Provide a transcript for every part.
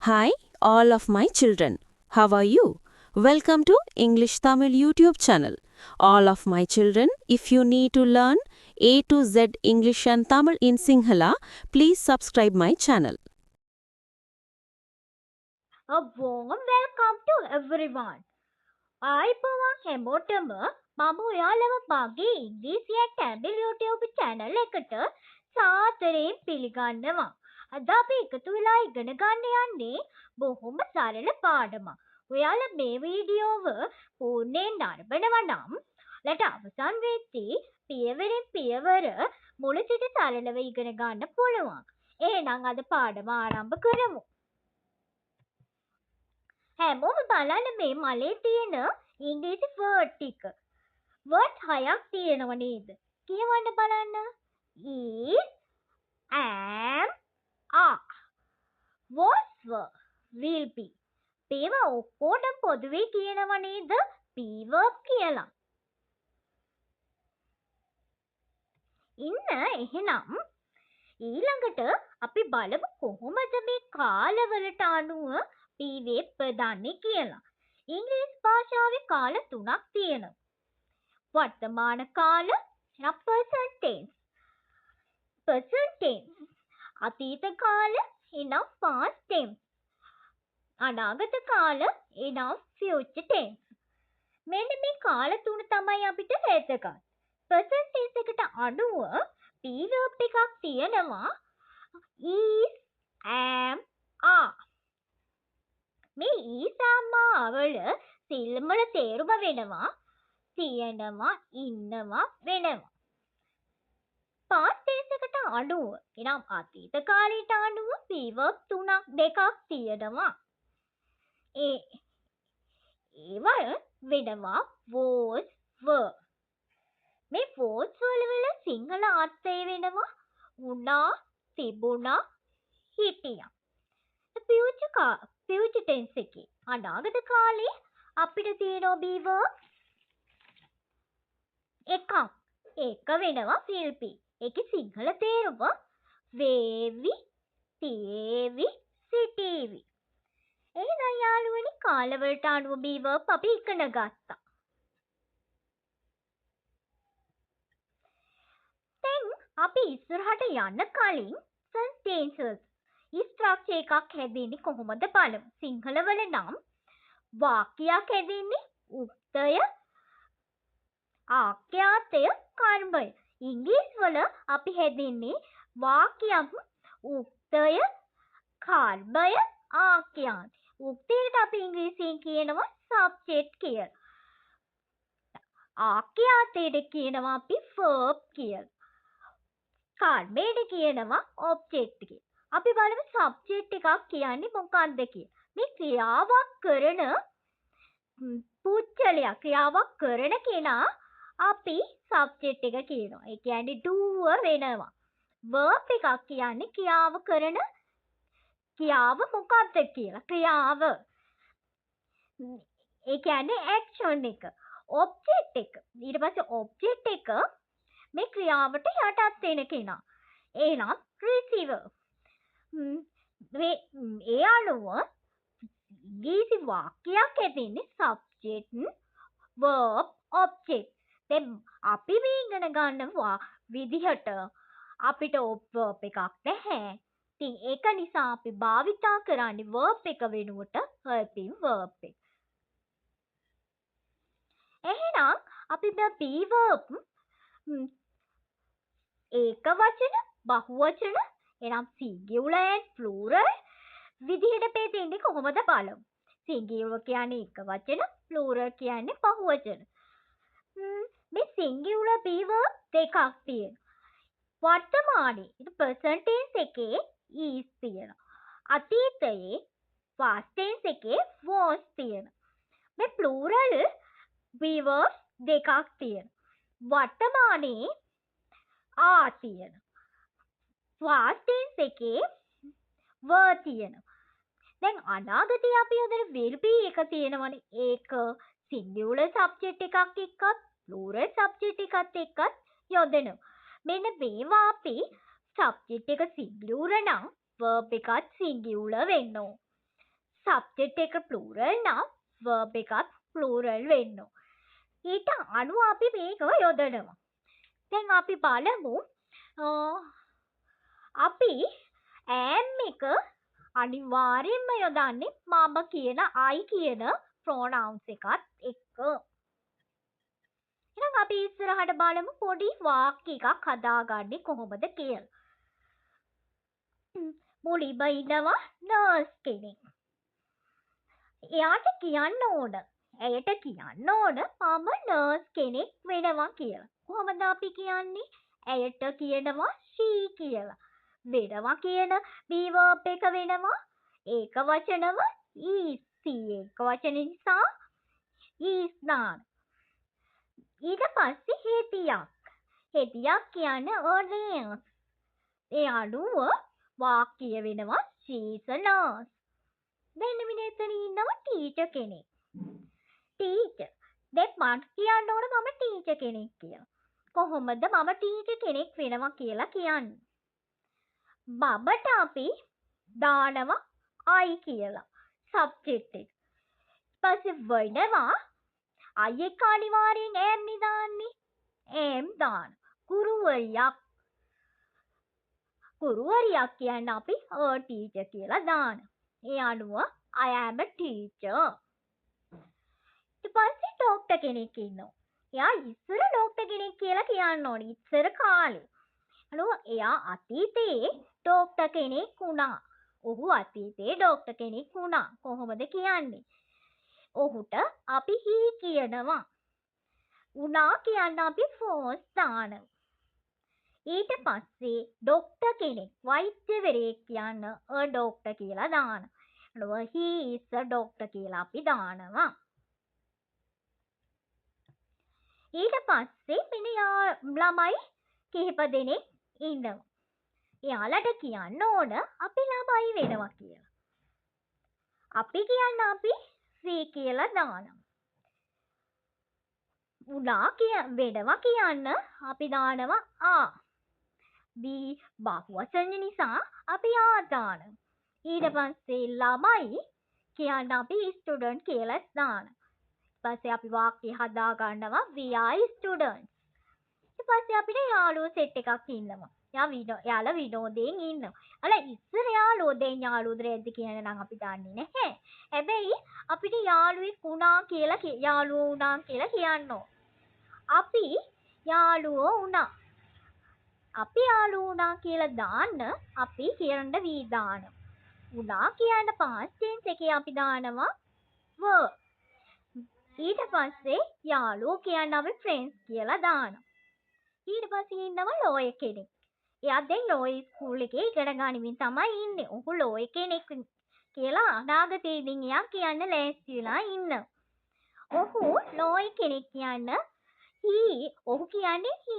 Hi, all of my children. How are you? Welcome to English Tamil YouTube channel. All of my children, if you need to learn A to Z English and Tamil in Sinhala, please subscribe my channel. A warm welcome to everyone. ආයිබෝවන් හැමෝටම මම ඔයාලව මගේ ඉංග්‍රීසි and Tamil YouTube channel එකට සාදරයෙන් පිළිගන්නවා. අද අපි එකතු වෙලා ඉගෙන ගන්න යන්නේ බොහොම සරල පාඩමක්. ඔයාලා මේ වීඩියෝව පූර්ණයෙන් නරඹනවා නම් ඔයාලට අවසන් වෙද්දී පියවරෙන් පියවර මුල සිට සරලව ඉගෙන ගන්න පුළුවන්. එහෙනම් අද පාඩම ආරම්භ කරමු. හැමෝම බලන්න මේ මලේ තියෙන ඉංග්‍රීසි වර්ඩ් ටික. වර්ඩ් 6ක් තියෙනව නේද? කියවන්න බලන්න. is, am, are. was, were, will be. මේවා ඔක්කොටම පොදුවේ කියනව නේද? be verb කියලා. ඉන්න එහෙනම් ඊළඟට අපි බලමු කොහොමද මේ කාලවලට අනුව පීවේ ප්‍රදාන්නේ කියලා. ඉංග්‍රීසි භාෂාවේ කාල තුනක් තියෙනවා. වර්තමාන කාල එනම් present tense. present tense. අතීත කාල එනම් past tense. අනාගත කාල එනම් future tense. මෙන්න මේ කාල තුන තමයි අපිට වැදගත්. present tense එකට අනුව P verb එකක් තියෙනවා. is, am, are. මේ is, am, are වල සිල්මල තේරුම වෙනවා තියෙනවා ඉන්නවා වෙනවා. past tense එකට අනුව එනම් අතීත කාලයට අනුව P verb දෙකක් තියෙනවා. ඒවල වෙනවා was, were. මේ was වල සිංහල අර්ථය වෙනවා වුණා, තිබුණා, හිටියා. future tense එකේ අනාගත කාලේ අපිට තියෙනවා be verb එකක්. ඒක වෙනවා will be. ඒකේ සිංහල තේරුම වේවි, තියේවි, සිටීවි. එහෙනම් යාළුවනි කාලවලට අනුව be verb අපි ඉගෙන ගත්තා. දැන් අපි ඉස්සරහට යන්න කලින් sentences ස්ට්‍රක්චර් එකක් හැදෙන්නේ කොහොමද බලමු. සිංහලවල නම් වාක්‍යයක් හැදෙන්නේ උක්තය, ආඛ්‍යාතය, කර්මය. ඉංග්‍රීසි වල අපි හැදෙන්නේ වාක්‍යයක් උක්තය, කර්මය, ආඛ්‍යාතය. උක්තයට අපි ඉංග්‍රීසියෙන් කියනවා subject කියලා. ආඛ්‍යාතයට කියනවා අපි verb කියලා. කර්මයට කියනවා object කියලා. අපි බලමු subject එකක් කියන්නේ මොකක්ද කියලා. මේ ක්‍රියාවක් කරන පුද්ගලයා ක්‍රියාවක් කරන කෙනා අපි subject එක කියනවා. ඒ කියන්නේ doer වෙනවා. verb එකක් කියන්නේ ක්‍රියාව කරන ක්‍රියාව මොකක්ද කියලා. ක්‍රියාව. ඒ කියන්නේ action එක. object එක. ඊට පස්සේ object එක මේ ක්‍රියාවට යටත් වෙන කෙනා. එහෙනම් receiver. ඒ අනුව ඉංග්‍රීසි වාක්‍යයක් හැදෙන්නේ subject, verb, object. දැන් අපි මේ ඉගෙන ගන්න විදිහට අපිට verb එකක් නැහැ. ඉතින් ඒක නිසා අපි භාවිතා කරන්නේ verb එක වෙනුවට helping verb එක. එහෙනම් අපි මේ be verb ඒක වචන, බහු වචන, එනම් singular and plural විදිහට බෙදෙන්නේ කොහොමද බලමු. singular කියන්නේ එක වචන, plural කියන්නේ බහු වචන. මේ singular be verb දෙකක් තියෙනවා. වර්තමානයේ present tense එකේ is තියෙනවා. අතීතයේ past tense එකේ was තියෙනවා. මේ plural be verbs දෙකක් තියෙනවා. වර්තමානයේ are තියෙනවා. past tense එකේ were තියෙනවා. දැන් අනාගතයේ අපි යොදන will be එක තියෙනවනේ. ඒක singular subject එකක් එක්කත් plural subject එකත් එක්කත් යොදනවා. මෙන්න මේවා අපි subject එක singular නම් verb එකත් singular වෙන්න ඕන. සබ්ජෙක්ට් එක ප්ලූරල් නම් verb එකත් ප්ලූරල් වෙන්න ඕන. ඊට අනුව අපි මේක යොදනවා. දැන් අපි බලමු අපි am එක අනිවාර්යෙන්ම යොදන්නේ මම කියන I කියන pronouns එකත් එක්ක. එහෙනම් අපි ඉස්සරහට බලමු පොඩි වාක්‍ය එකක් හදාගන්නේ කොහොමද කියලා. මුලින්ම ඉන්නවා නර්ස් කෙනෙක්. එයාට කියන්න ඕන. ඇයට කියන්න ඕන මම නර්ස් කෙනෙක් වෙනවා කියලා. කොහොමද අපි කියන්නේ? ඇයට කියනවා she කියලා. වෙනවා කියන be verb එක වෙනවා ඒක වචනව is. ඒක වචන නිසා is දාන. ඊට පස්සේ හෙදියක් කියන්නේ a nurse. ඒ අනුව වාක්‍ය වෙනවා she is a nurse. දැන් මෙතන ඉන්නවා ටීචර් කෙනෙක්. ටීචර්. දැන් මට කියන්න ඕන මම ටීචර් කෙනෙක් කියලා. කොහොමද මම ටීචර් කෙනෙක් වෙනවා කියලා කියන්නේ? බබට අපි දානවා I කියලා සබ්ජෙක්ට් එක. ඊපස්සේ වෙනවා I එක අනිවාර්යෙන් am නේ දාන්නේ. am දාන. ගුරුවරියක් කියන්නේ අපි a teacher කියලා දාන. ඒ අනුව I am a teacher. ඊට පස්සේ ડોක්ටර් කෙනෙක් ඉන්නවා. එයා ඉස්සර ડોක්ටර් කෙනෙක් කියලා කියන්න ඕනේ. ඉස්සර කාලේ. අනුව එයා අතීතයේ ડોක්ටර් කෙනෙක් වුණා. ඔහු අතීතයේ ડોක්ටර් කෙනෙක් වුණා. කොහොමද කියන්නේ? ඔහුට අපි he කියනවා. වුණා කියන්න අපි was දානවා. ඊට පස්සේ ડોක්ටර් කෙනෙක් වෛද්‍යවරයෙක් කියන්න a ડોක්ටර් කියලා දානවා. අනුව he is a doctor කියලා අපි දානවා. ඊට පස්සේ මෙන්න ළමයි කිහිප දෙනෙක් ඉන්නවා. එයාලට කියන්න ඕන අපි ළමයි වෙනවා කියලා. අපි කියන්න අපි we කියලා දානවා. වෙනවා කියන්න අපි දානවා a. be බහුවචන නිසා අපි a දානවා. ඊට පස්සේ ළමයි කියන්න අපි student කියලා දානවා. ඊපස්සේ අපි වාක්‍ය හදා ගන්නවා we are students. ඊපස්සේ අපිට යාළුවෝ සෙට් එකක් ඉන්නවා. යාළුවා විනෝදයෙන් ඉන්නවා. අර ඉස්සර යාළුවෝ දැන් යාළුවෝද රැද්ද කියන නම් අපි දන්නේ නැහැ. හැබැයි අපිට යාළුවෙක් වුණා කියලා යාළුවෝ වුණා කියලා කියන්න ඕන. අපි යාළුවෝ වුණා. අපි යාළුවෝ වුණා කියලා දාන්න අපි කියන්න we දානවා. වුණා කියන past tense එකේ අපි දානවා were. ඊට පස්සේ යාළුවෝ කියන්න අපි friends කියලා දානවා. ඊට පස්සේ ඉන්නවා ලෝය කෙනෙක්. එයා දැන් ලෝයි ස්කූල් එකේ ඉගෙන ගනිමින් තමයි ඉන්නේ. ඔහු ලෝය කෙනෙක් කියලා අනාගතේ ඉතින් එයා කියන්න ලෑස්ති වෙලා ඉන්නවා. ඔහු ලෝයි කෙනෙක් කියන්න ඔහු කියන්නේ he.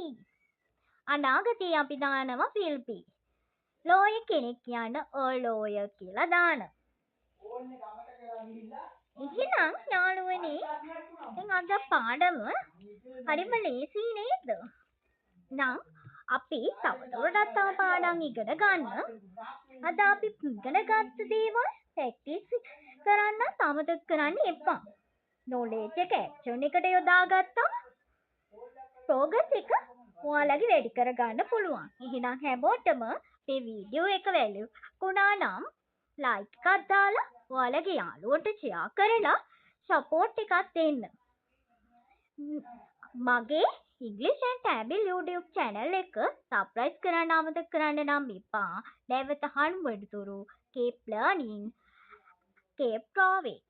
අනාගතේ අපි දානවා will be. ලෝය කෙනෙක් කියන්න a lawyer කියලා දානවා. එහෙනම් යාළුවනේ දැන් අද පාඩම හරිම ලේසි නේද? නම් අපි තවදුරටත් තව පාඩම් ඉගෙන ගන්න. අද අපි ඉගෙන ගත්ත දේවල් ප්‍රැක්ටිස් කරන්න අමතක කරන්න එපා. knowledge එක action එකට යොදාගත්තා progress එක ඔයාලගේ වැඩි කරගන්න පුළුවන්. එහෙනම් හැමෝටම මේ වීඩියෝ එක වැළකුණා නම් like එකක් දාලා ඔයාලගේ යාළුවන්ට share කරලා support එකක් දෙන්න. මගේ English and Tamil YouTube channel එක subscribe කරන්න අමතක කරන්න නම් එපා. නැවත හමු වෙනතුරු keep learning, keep growing.